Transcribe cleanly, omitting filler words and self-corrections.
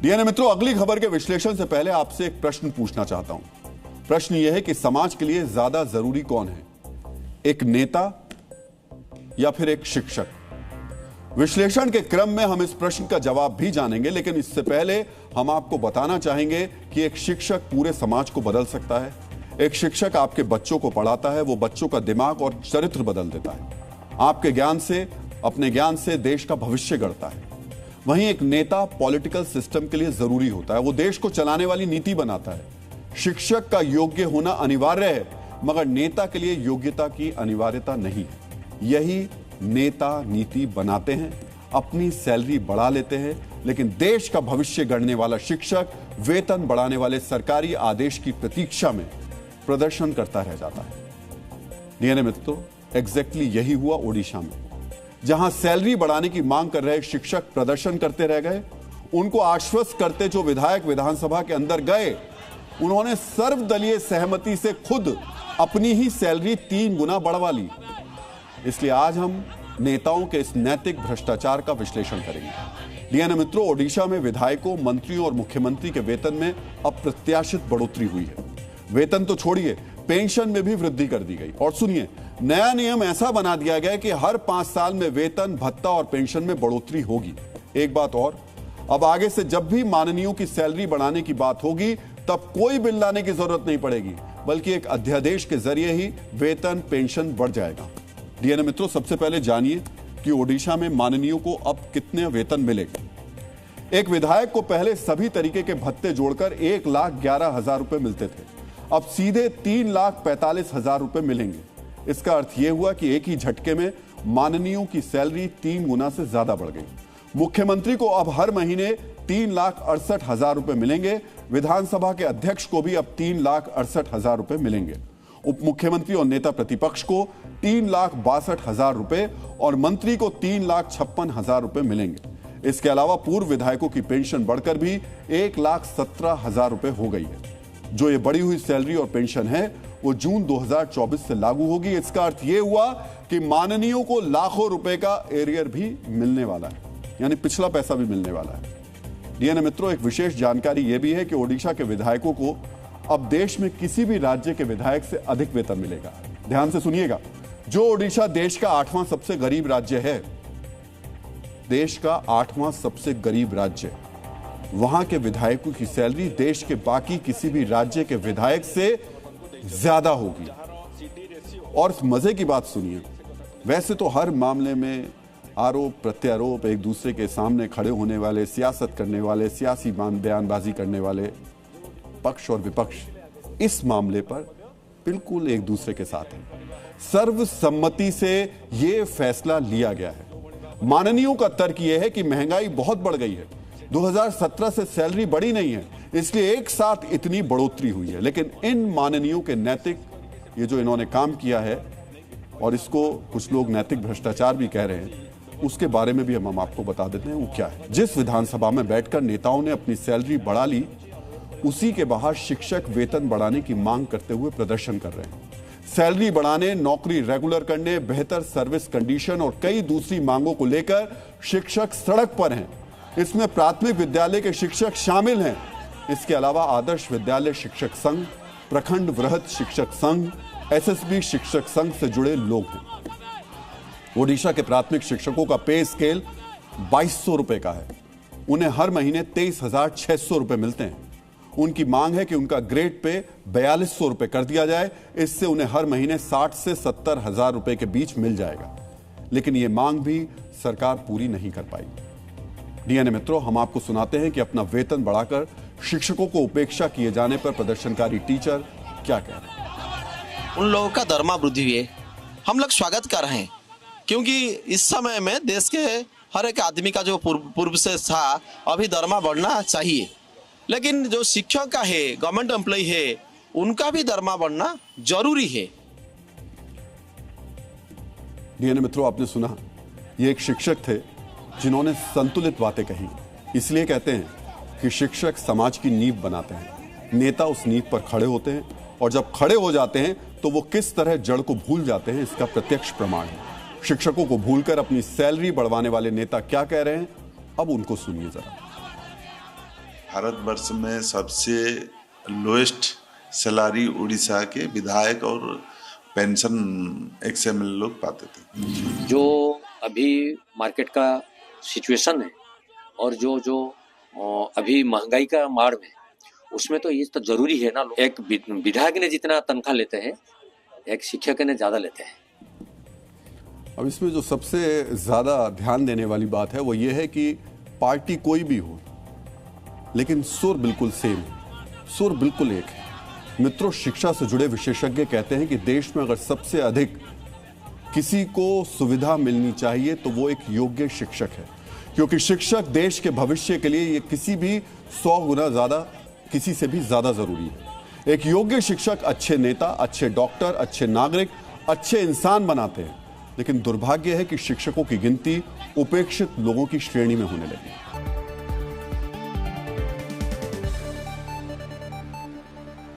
DNA मित्रों, अगली खबर के विश्लेषण से पहले आपसे एक प्रश्न पूछना चाहता हूं। प्रश्न यह है कि समाज के लिए ज्यादा जरूरी कौन है, एक नेता या फिर एक शिक्षक? विश्लेषण के क्रम में हम इस प्रश्न का जवाब भी जानेंगे, लेकिन इससे पहले हम आपको बताना चाहेंगे कि एक शिक्षक पूरे समाज को बदल सकता है। एक शिक्षक आपके बच्चों को पढ़ाता है, वो बच्चों का दिमाग और चरित्र बदल देता है। आपके ज्ञान से, अपने ज्ञान से देश का भविष्य गढ़ता है। वहीं एक नेता पॉलिटिकल सिस्टम के लिए जरूरी होता है, वो देश को चलाने वाली नीति बनाता है। शिक्षक का योग्य होना अनिवार्य है, मगर नेता के लिए योग्यता की अनिवार्यता नहीं है। यही नेता नीति बनाते हैं, अपनी सैलरी बढ़ा लेते हैं, लेकिन देश का भविष्य गढ़ने वाला शिक्षक वेतन बढ़ाने वाले सरकारी आदेश की प्रतीक्षा में प्रदर्शन करता रह जाता है। डीएनए मित्रों, एग्जैक्टली यही हुआ ओडिशा में, जहां सैलरी बढ़ाने की मांग कर रहे शिक्षक प्रदर्शन करते रह गए। उनको आश्वस्त करते जो विधायक विधानसभा के अंदर गए, उन्होंने सर्वदलीय सहमति से खुद अपनी ही सैलरी 3 गुना बढ़वा ली। इसलिए आज हम नेताओं के इस नैतिक भ्रष्टाचार का विश्लेषण करेंगे। डीएनए मित्रों, ओडिशा में विधायकों, मंत्रियों और मुख्यमंत्री के वेतन में अप्रत्याशित बढ़ोतरी हुई है। वेतन तो छोड़िए, पेंशन में भी वृद्धि कर दी गई। और सुनिए, नया नियम ऐसा बना दिया गया कि हर 5 साल में वेतन, भत्ता और पेंशन में बढ़ोतरी होगी। एक बात और, अब आगे से जब भी माननीयों की सैलरी बढ़ाने की बात होगी, तब कोई बिल लाने की जरूरत नहीं पड़ेगी, बल्कि एक अध्यादेश के जरिए ही वेतन, पेंशन बढ़ जाएगा। डीएनए मित्रों, सबसे पहले जानिए कि ओडिशा में माननीयों को अब कितने वेतन मिलेगा। एक विधायक को पहले सभी तरीके के भत्ते जोड़कर 1,11,000 रुपए मिलते थे, अब सीधे 3,45,000 रुपए मिलेंगे। इसका अर्थ यह हुआ कि एक ही झटके में माननीयों की सैलरी 3 गुना से ज्यादा बढ़ गई। मुख्यमंत्री को अब हर महीने 3,68,000 रुपए मिलेंगे। विधानसभा के अध्यक्ष को भी अब 3,68,000 रुपए मिलेंगे। उप मुख्यमंत्री और नेता प्रतिपक्ष को 3,62,000 रुपए और मंत्री को 3,56,000 रुपए मिलेंगे। इसके अलावा पूर्व विधायकों की पेंशन बढ़कर भी 1,17,000 रुपए हो गई है। जो ये बढ़ी हुई सैलरी और पेंशन है, वो जून 2024 से लागू होगी। इसका अर्थ ये हुआ कि माननीयों को लाखों रुपए का एरियर भी मिलने वाला है, यानी पिछला पैसा भी मिलने वाला है। डीएनए मित्रों, एक विशेष जानकारी यह भी है कि ओडिशा के विधायकों को अब देश में किसी भी राज्य के विधायक से अधिक वेतन मिलेगा। ध्यान से सुनिएगा, जो ओडिशा देश का 8वां सबसे गरीब राज्य है, देश का 8वां सबसे गरीब राज्य, वहां के विधायकों की सैलरी देश के बाकी किसी भी राज्य के विधायक से ज्यादा होगी। और मजे की बात सुनिए, वैसे तो हर मामले में आरोप प्रत्यारोप, एक दूसरे के सामने खड़े होने वाले, सियासत करने वाले, सियासी बयानबाजी करने वाले पक्ष और विपक्ष इस मामले पर बिल्कुल एक दूसरे के साथ है। सर्वसम्मति से यह फैसला लिया गया है। माननीयों का तर्क यह है कि महंगाई बहुत बढ़ गई है, 2017 से सैलरी बढ़ी नहीं है, इसलिए एक साथ इतनी बढ़ोतरी हुई है। लेकिन इन माननीयों के नैतिक, ये जो इन्होंने काम किया है, और इसको कुछ लोग नैतिक भ्रष्टाचार भी कह रहे हैं, उसके बारे में भी हम आपको बता देते हैं वो क्या है। जिस विधानसभा में बैठकर नेताओं ने अपनी सैलरी बढ़ा ली, उसी के बाहर शिक्षक वेतन बढ़ाने की मांग करते हुए प्रदर्शन कर रहे हैं। सैलरी बढ़ाने, नौकरी रेगुलर करने, बेहतर सर्विस कंडीशन और कई दूसरी मांगों को लेकर शिक्षक सड़क पर हैं। इसमें प्राथमिक विद्यालय के शिक्षक शामिल हैं। इसके अलावा आदर्श विद्यालय शिक्षक संघ, प्रखंड वृहद शिक्षक संघ, एसएसबी शिक्षक संघ से जुड़े लोग हैं। ओडिशा के प्राथमिक शिक्षकों का पे स्केल 2,200 रुपए का है। उन्हें हर महीने 23,600 रुपए मिलते हैं। उनकी मांग है कि उनका ग्रेड पे 4,200 रुपए कर दिया जाए। इससे उन्हें हर महीने 60 से 70,000 रुपए के बीच मिल जाएगा। लेकिन यह मांग भी सरकार पूरी नहीं कर पाई। डीएनए मित्रों, हम आपको सुनाते हैं कि अपना वेतन बढ़ाकर शिक्षकों को उपेक्षा किए जाने पर प्रदर्शनकारी टीचर क्या कह रहे हैं। उन लोगों का दरमा वृद्धि हुई, हम लोग स्वागत कर रहे हैं, क्योंकि इस समय में देश के हर एक आदमी का जो पूर्व से था, अभी दरमा बढ़ना चाहिए। लेकिन जो शिक्षक का है, गवर्नमेंट एम्प्लॉय है, उनका भी दरमा बढ़ना जरूरी है। डीएनए मित्रों, आपने सुना, ये एक शिक्षक थे जिन्होंने संतुलित बातें कही। इसलिए कहते हैं कि शिक्षक समाज की नींव बनाते हैं। नेता उस नींव पर खड़े होते हैं, और जब खड़े हो जाते हैं तो वो किस तरह जड़ को भूल जाते हैं, इसका प्रत्यक्ष प्रमाण है। शिक्षकों को भूलकर अपनी सैलरी बढ़वाने वाले नेता क्या कह रहे हैं, अब उनको सुनिए जरा। भारतवर्ष में सबसे लोएस्ट सैलरी उड़ीसा के विधायक और पेंशन एक्सएमएल लोग पाते थे। जो अभी मार्केट का सिचुएशन है और जो अभी महंगाई का मार में, उसमें तो ये तो जरूरी है ना। एक विधायक ने जितना तनख्वाह लेते हैं, एक शिक्षक ने ज्यादा लेते हैं। अब इसमें जो सबसे ज्यादा ध्यान देने वाली बात है वो ये है कि पार्टी कोई भी हो, लेकिन सुर बिल्कुल सेम है, सुर बिल्कुल एक है। मित्रों, शिक्षा से जुड़े विशेषज्ञ कहते हैं कि देश में अगर सबसे अधिक किसी को सुविधा मिलनी चाहिए तो वो एक योग्य शिक्षक है, क्योंकि शिक्षक देश के भविष्य के लिए ये किसी भी 100 गुना ज्यादा, किसी से भी ज्यादा जरूरी है। एक योग्य शिक्षक अच्छे नेता, अच्छे डॉक्टर, अच्छे नागरिक, अच्छे इंसान बनाते हैं, लेकिन दुर्भाग्य है कि शिक्षकों की गिनती उपेक्षित लोगों की श्रेणी में होने लगी।